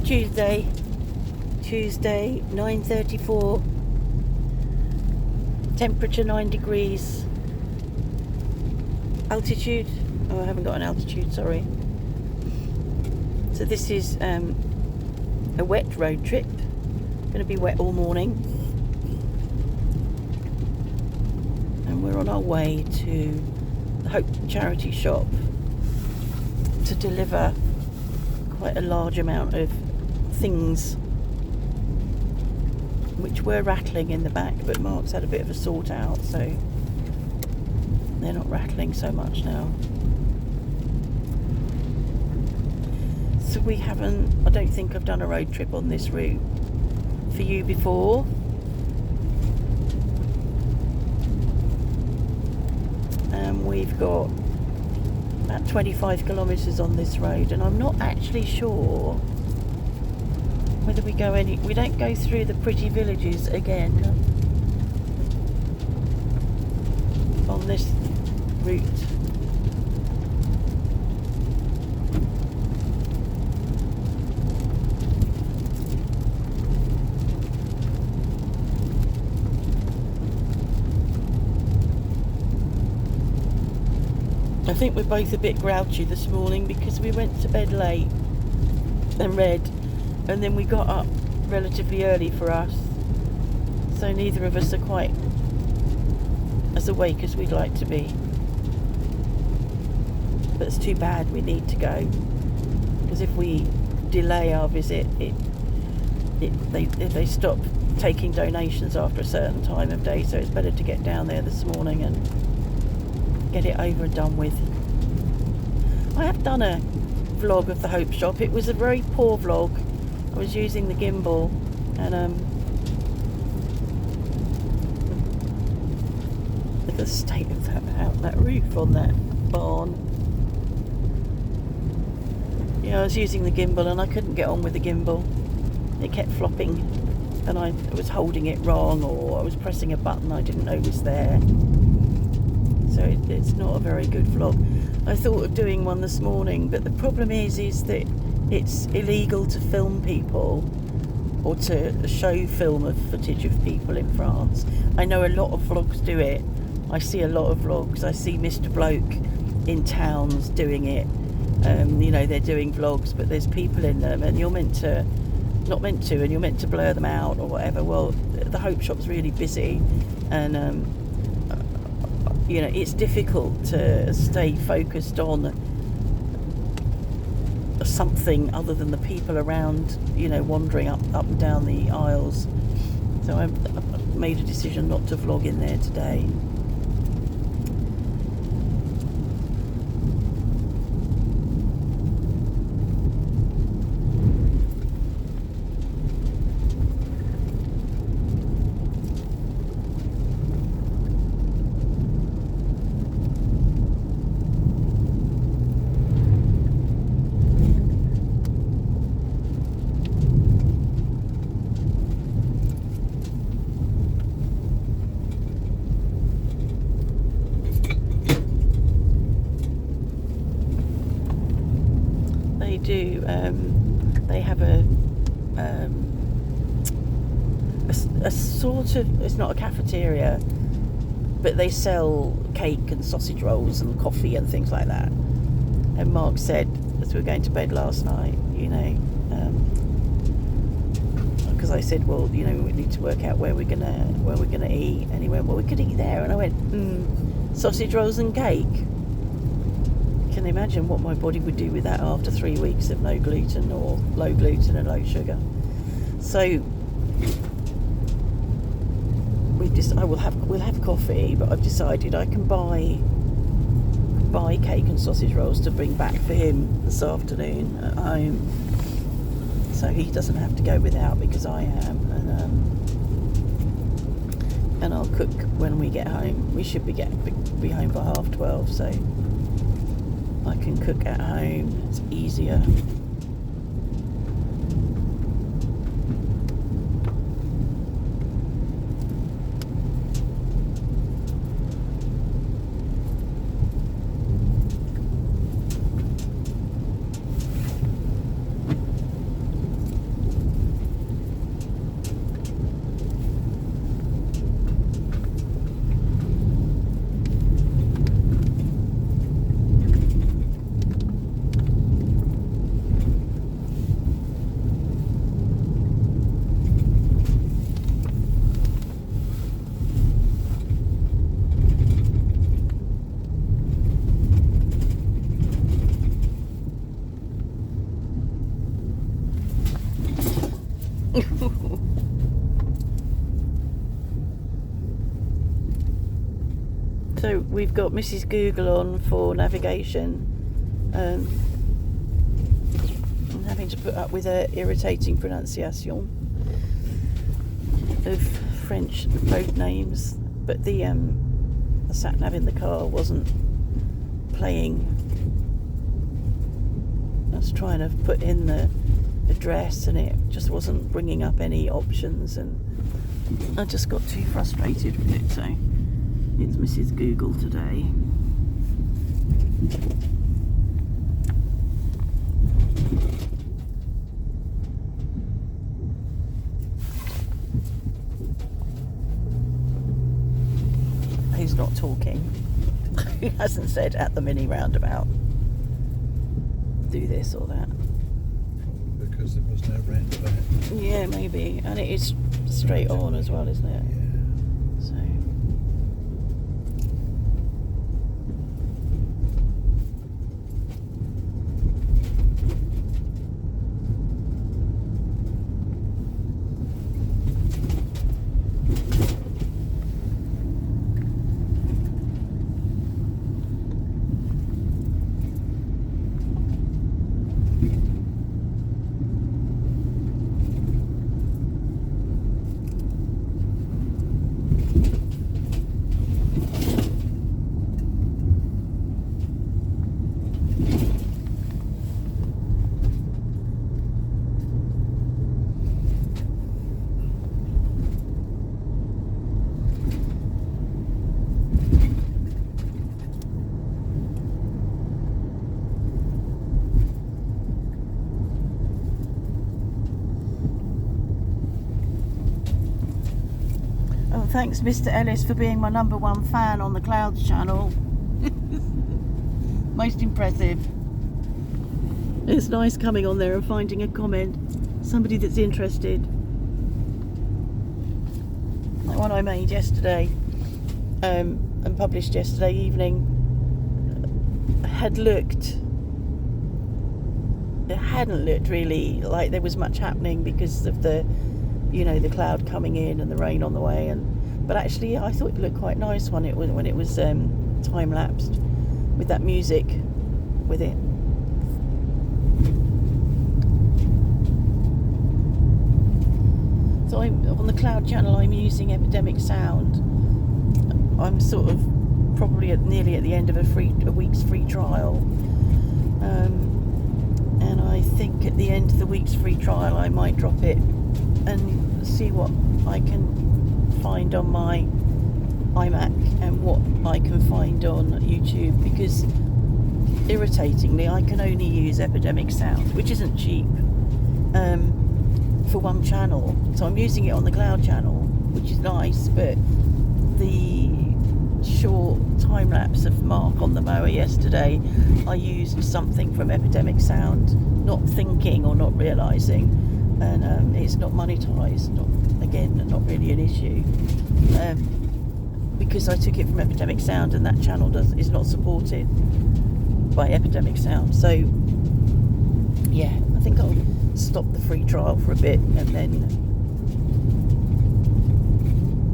Tuesday 9:34, temperature 9 degrees, altitude, I haven't got an altitude, sorry. So this is a wet road trip, going to be wet all morning, and we're on our way to the Hope charity shop to deliver quite a large amount of things which were rattling in the back, but Mark's had a bit of a sort out, so they're not rattling so much now. So I don't think I've done a road trip on this route for you before. We've got about 25 kilometres on this road, and I'm not actually sure whether we don't go through the pretty villages again on this route. I think we're both a bit grouchy this morning because we went to bed late and read, and then we got up relatively early for us, so neither of us are quite as awake as we'd like to be. But it's too bad, we need to go, because if we delay our visit, they stop taking donations after a certain time of day, so it's better to get down there this morning and get it over and done with. I have done a vlog of the Hope shop. It was a very poor vlog. I was using the gimbal, and look at the state of that roof on that barn. Yeah, I was using the gimbal and I couldn't get on with the gimbal. It kept flopping, and I was holding it wrong, or I was pressing a button I didn't know was there. So it's not a very good vlog. I thought of doing one this morning, but the problem is that it's illegal to film people or to show footage of people in France. I know a lot of vlogs do it. I see a lot of vlogs. I see Mr. Bloke in towns doing it. They're doing vlogs, but there's people in them, and you're meant to blur them out or whatever. Well, the Hope shop's really busy, and it's difficult to stay focused on something other than the people around, wandering up and down the aisles. So I've made a decision not to vlog in there today. They have a sort of, it's not a cafeteria, but they sell cake and sausage rolls and coffee and things like that. And Mark said, as we were going to bed last night, because I said, well, we need to work out where we're gonna eat. And he went, well, we could eat there. And I went, sausage rolls and cake. Can you imagine what my body would do with that after 3 weeks of no gluten, or low gluten and low sugar? So we'll have coffee, but I've decided I can buy cake and sausage rolls to bring back for him this afternoon at home, so he doesn't have to go without, because I am, and I'll cook when we get home. We should be home by 12:30, so I can cook at home. It's easier. So we've got Mrs. Google on for navigation. I'm having to put up with her irritating pronunciation of French road names, but the sat nav in the car wasn't playing. I was trying to put in the address and it just wasn't bringing up any options, and I just got too frustrated with it. So it's Mrs. Google today. Who's not talking? Who hasn't said at the mini roundabout, do this or that? Because there was no roundabout. Yeah, maybe. And it is straight on as well, isn't it? Yeah. So. Thanks, Mr. Ellis, for being my #1 fan on the Clouds channel. Most impressive. It's nice coming on there and finding a comment, somebody that's interested. Like one I made yesterday and published yesterday evening it hadn't looked really like there was much happening because of the cloud coming in and the rain on the way, but actually I thought it looked quite nice when it was time lapsed with that music with it. So on the Cloud channel I'm using Epidemic Sound. I'm sort of probably nearly at the end of a week's free trial, and I think at the end of the week's free trial I might drop it and see what I can find on my iMac and what I can find on YouTube, because irritatingly I can only use Epidemic Sound, which isn't cheap, for one channel. So I'm using it on the Cloud channel, which is nice, but the short time lapse of Mark on the mower yesterday, I used something from Epidemic Sound, not thinking or not realising, and it's not monetized. Not really an issue, because I took it from Epidemic Sound, and that channel is not supported by Epidemic Sound. So yeah, I think I'll stop the free trial for a bit, and then,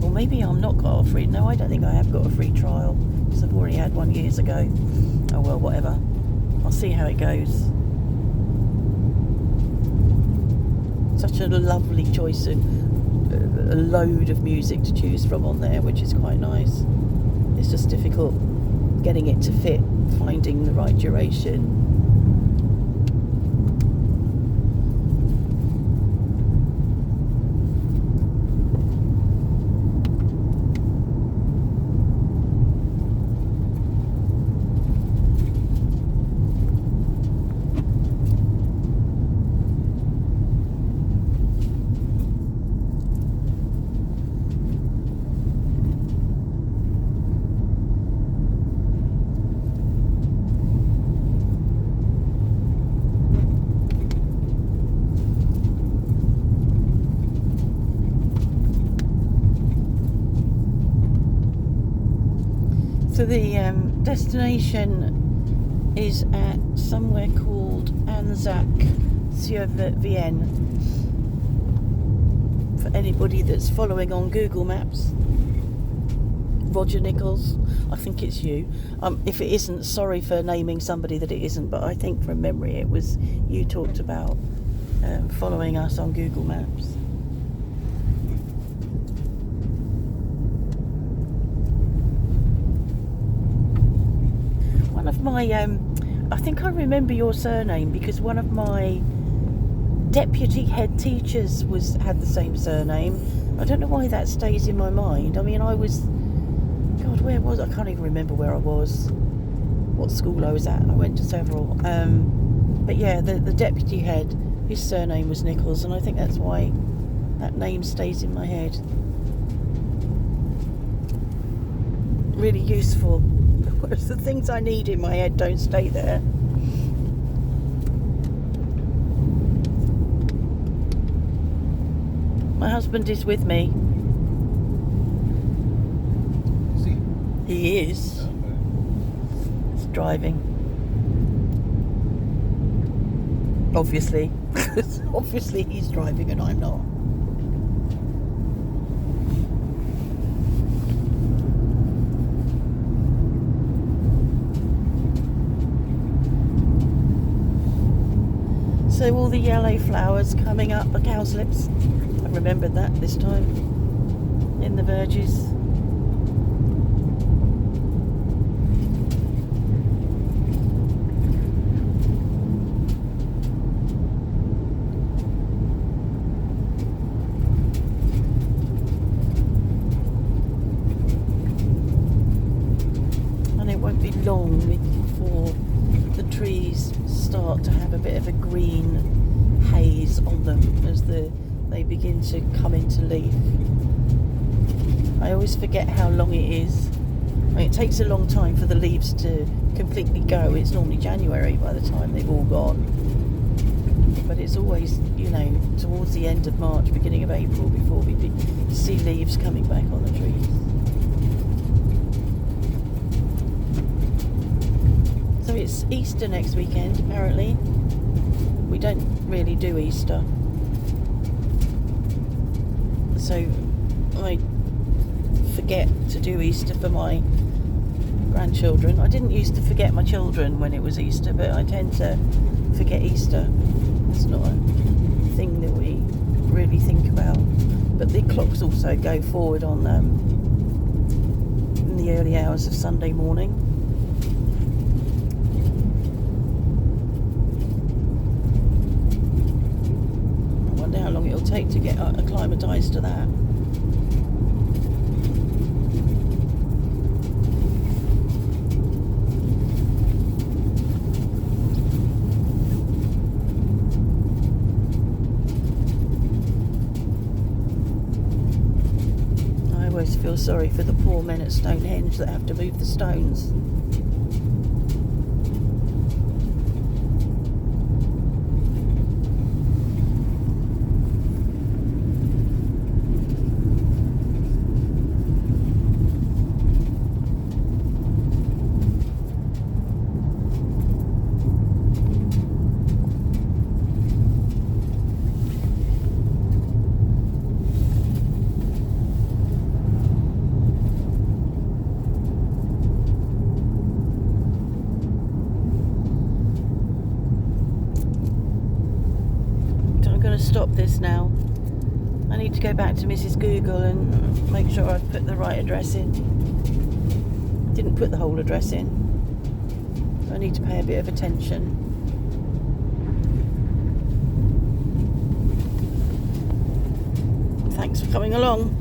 or maybe I'm not got a free. No, I don't think I have got a free trial, because I've already had one years ago. Oh well, whatever. I'll see how it goes. Such a lovely choice of a load of music to choose from on there, which is quite nice. It's just difficult getting it to fit, finding the right duration. So the destination is at somewhere called Anzac sur Vienne. For anybody that's following on Google Maps, Roger Nichols, I think it's you. If it isn't, sorry for naming somebody that it isn't, but I think from memory it was you talked about following us on Google Maps. One of my, I think I remember your surname because one of my deputy head teachers had the same surname. I don't know why that stays in my mind. I mean, God, where was I? I can't even remember where I was, what school I was at, and I went to several. But yeah, the deputy head, his surname was Nichols, and I think that's why that name stays in my head. Really useful. Whereas the things I need in my head don't stay there. My husband is with me. Is he? He is. Okay. He's driving. Obviously. Obviously he's driving and I'm not. So all the yellow flowers coming up, the cowslips. I remembered that this time in the verges. And it won't be long before the trees start to have a bit of a green haze on them as they begin to come into leaf. I always forget how long it is. I mean, it takes a long time for the leaves to completely go. It's normally January by the time they've all gone. But it's always, towards the end of March, beginning of April before we see leaves coming back on the trees. So it's Easter next weekend, apparently. We don't really do Easter. So I forget to do Easter for my grandchildren. I didn't used to forget my children when it was Easter, but I tend to forget Easter. It's not a thing that we really think about. But the clocks also go forward on in the early hours of Sunday morning. I wonder how long it'll take to get acclimatised to that. I always feel sorry for the poor men at Stonehenge that have to move the stones. Stop this now. I need to go back to Mrs. Google and make sure I've put the right address in. Didn't put the whole address in. I need to pay a bit of attention. Thanks for coming along.